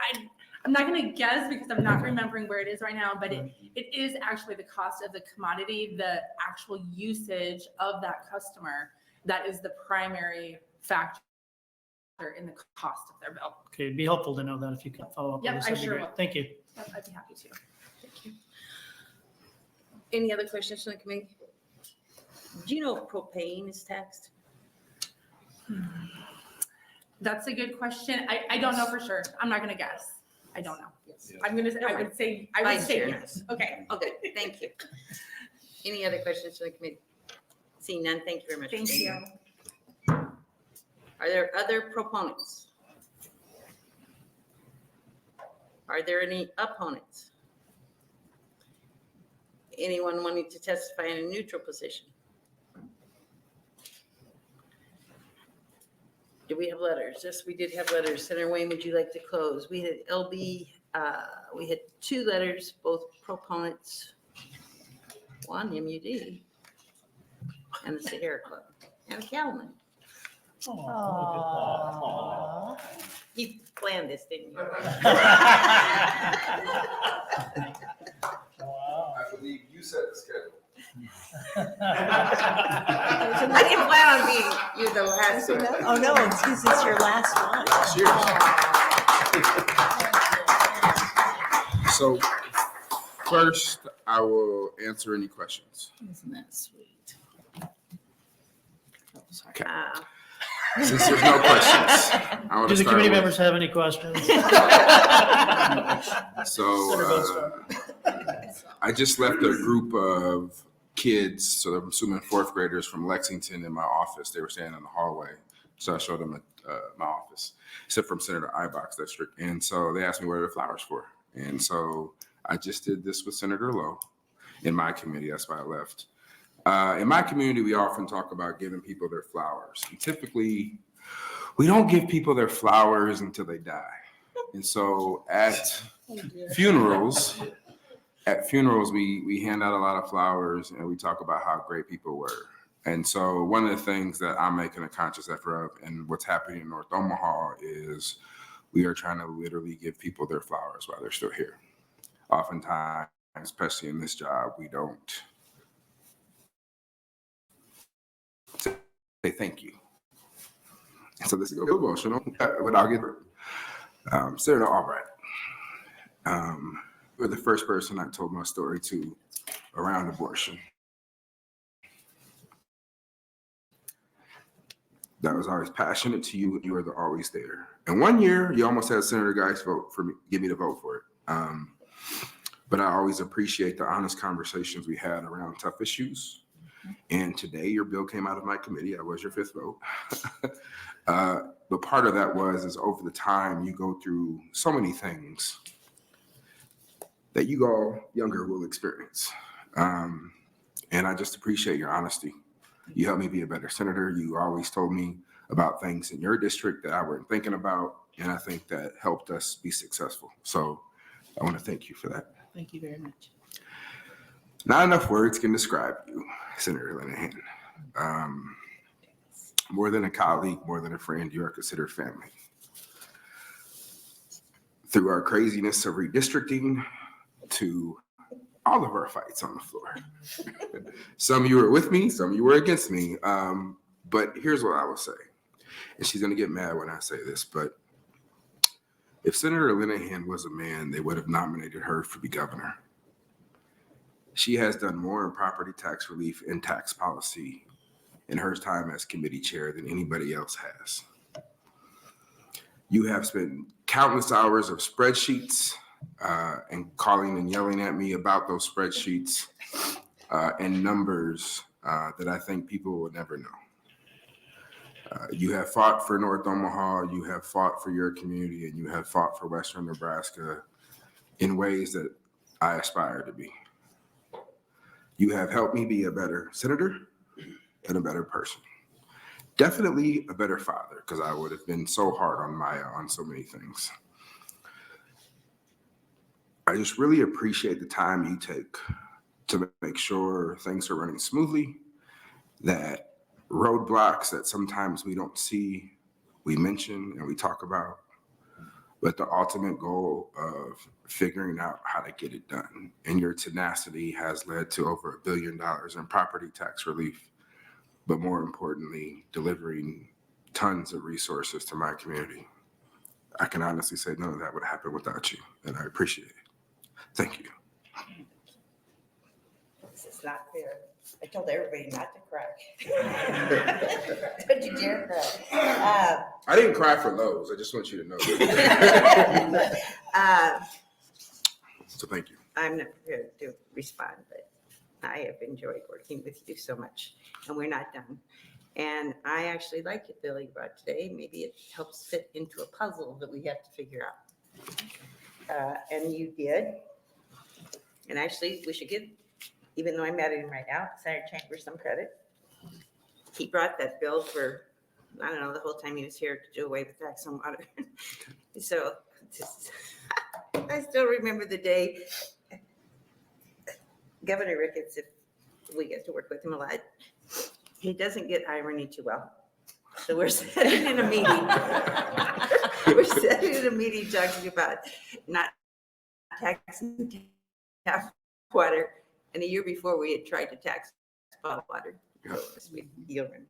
I'm not going to guess because I'm not remembering where it is right now, but it is actually the cost of the commodity, the actual usage of that customer, that is the primary factor in the cost of their bill. Okay, it'd be helpful to know that if you can follow up. Yep, on this, I that'd be sure great. will. Thank you. Yep, I'd be happy to. Thank you. Any other questions from the committee? Do you know if propane is taxed? That's a good question. I don't know for sure. I'm not going to guess. I don't know. I would say yes. Okay. Okay, thank you. Any other questions from the committee? Seeing none, thank you very much. Thank you. Are there other proponents? Are there any opponents? Anyone wanting to testify in a neutral position? Do we have letters? Yes, we did have letters. Senator Wayne, would you like to close? We had LB, we had 2 letters, both proponents, one MUD, and the Sahara Club, and a cattleman. Aww. You planned this, didn't you? I believe you set the schedule. I didn't plan on being you the last one. Oh, no, it's your last one. So first, I will answer any questions. Isn't that sweet? Okay. Since there's no questions, I want Do to the start committee with- members have any questions? So I just left a group of kids, so I'm assuming 4th graders from Lexington in my office. They were standing in the hallway. So I showed them my office, except from Senator Ibach's district. And so they asked me what are the flowers for. And so I just did this with Senator Lowe in my committee. That's why I left. In my community, we often talk about giving people their flowers. And typically, we don't give people their flowers until they die. And so at funerals, we hand out a lot of flowers and we talk about how great people were. And so one of the things that I'm making a conscious effort of and what's happening in North Omaha is we are trying to literally give people their flowers while they're still here. Oftentimes, especially in this job, we don't say thank you. So this is a little emotional, but I'll get it. Senator Albright. You're the first person I told my story to around abortion. that was always passionate to you. You were always there. And one year, you almost had Senator Geis vote for me, give me the vote for it. But I always appreciate the honest conversations we had around tough issues. And today, your bill came out of my committee. I was your 5th vote. But part of that is over the time you go through so many things that you all younger will experience. And I just appreciate your honesty. You helped me be a better senator. You always told me about things in your district that I weren't thinking about. And I think that helped us be successful. So I want to thank you for that. Thank you very much. Not enough words can describe you, Senator Linehan. More than a colleague, more than a friend, you are considered family. Through our craziness of redistricting to all of our fights on the floor. Some of you were with me, some of you were against me. But here's what I will say. And she's going to get mad when I say this, but if Senator Linehan was a man, they would have nominated her to be governor. She has done more in property tax relief and tax policy in her time as committee chair than anybody else has. You have spent countless hours of spreadsheets and calling and yelling at me about those spreadsheets and numbers that I think people will never know. You have fought for North Omaha, you have fought for your community, and you have fought for Western Nebraska in ways that I aspire to be. You have helped me be a better senator and a better person. Definitely a better father, because I would have been so hard on Maya on so many things. I just really appreciate the time you take to make sure things are running smoothly, that roadblocks that sometimes we don't see, we mention and we talk about, but the ultimate goal of figuring out how to get it done. And your tenacity has led to over $1 billion in property tax relief, but more importantly, delivering tons of resources to my community. I can honestly say none of that would happen without you, and I appreciate it. Thank you. This is not fair. I told everybody not to cry. Don't you dare cry. I didn't cry for Lowe's. I just want you to know. So thank you. I'm not prepared to respond, but I have enjoyed working with you so much, and we're not done. And I actually like it, Billy, brought today. Maybe it helps fit into a puzzle that we have to figure out. And you did. And actually, we should give, even though I'm mad at him right now, Senator Chambers some credit. He brought that bill for, I don't know, the whole time he was here to do away with tax on water. So I still remember the day Governor Ricketts, if we get to work with him a lot, he doesn't get irony too well. So we're sitting in a meeting. We're sitting in a meeting talking about not taxing tap water. And a year before, we had tried to tax bottled water. You'll remember.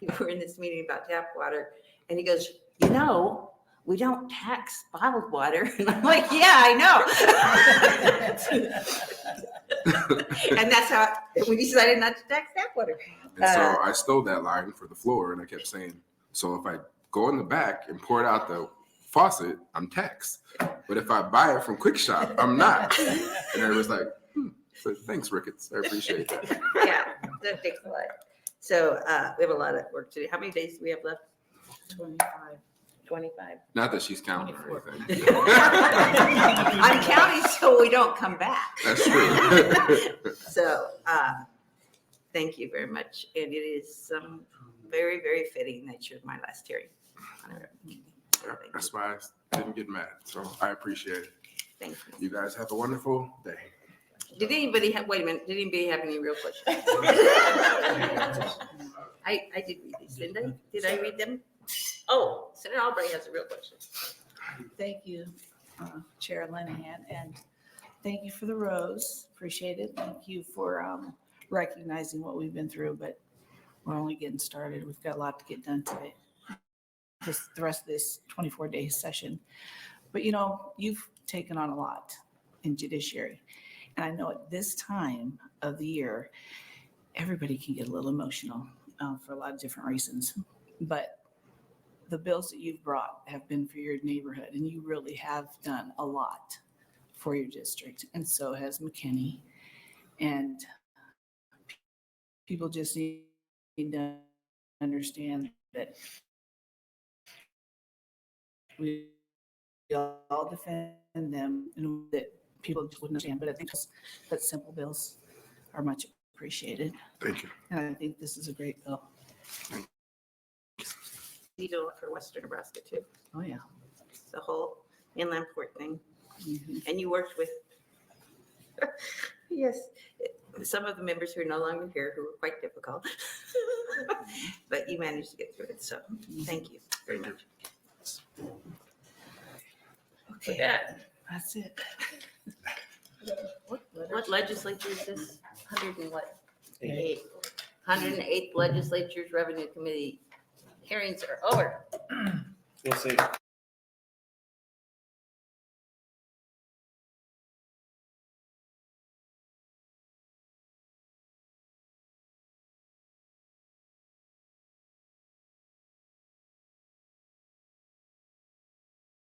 We were in this meeting about tap water, and he goes, you know, we don't tax bottled water. And I'm like, yeah, I know. And that's how we decided not to tax tap water. And so I stole that line for the floor, and I kept saying, so if I go in the back and pour it out the faucet, I'm taxed. But if I buy it from Quick Shop, I'm not. And I was like, so thanks, Ricketts. I appreciate that. Yeah, that takes a lot. So we have a lot of work to do. How many days do we have left? 25. Not that she's counting or anything. I'm counting so we don't come back. That's true. So thank you very much. And it is very, very fitting that you're my last hearing. That's why I didn't get mad. So I appreciate it. Thank you. You guys have a wonderful day. Did anybody have, wait a minute, did anybody have any real questions? I did read these, didn't I? Did I read them? Oh, Senator Albright has a real question. Thank you, Chair Linehan, and thank you for the rose. Appreciate it. Thank you for recognizing what we've been through, but we're only getting started. We've got a lot to get done today. Just the rest of this 24-day session. But you know, you've taken on a lot in judiciary. And I know at this time of the year, everybody can get a little emotional. for a lot of different reasons. But the bills that you've brought have been for your neighborhood, and you really have done a lot for your district, and so has McKinney. And people just need to understand that we all defend them, and that people just wouldn't understand. But I think that simple bills are much appreciated. Thank you. And I think this is a great bill. You do it for Western Nebraska too, Oh, yeah. the whole inland port thing. Mhm. And you worked with, yes, some of the members who are no longer here who were quite difficult. But you managed to get through it, so thank you very much. Okay, that's it. What legislature is this? 100 and what? Eight. 108th Legislature's Revenue Committee hearings are over. We'll see.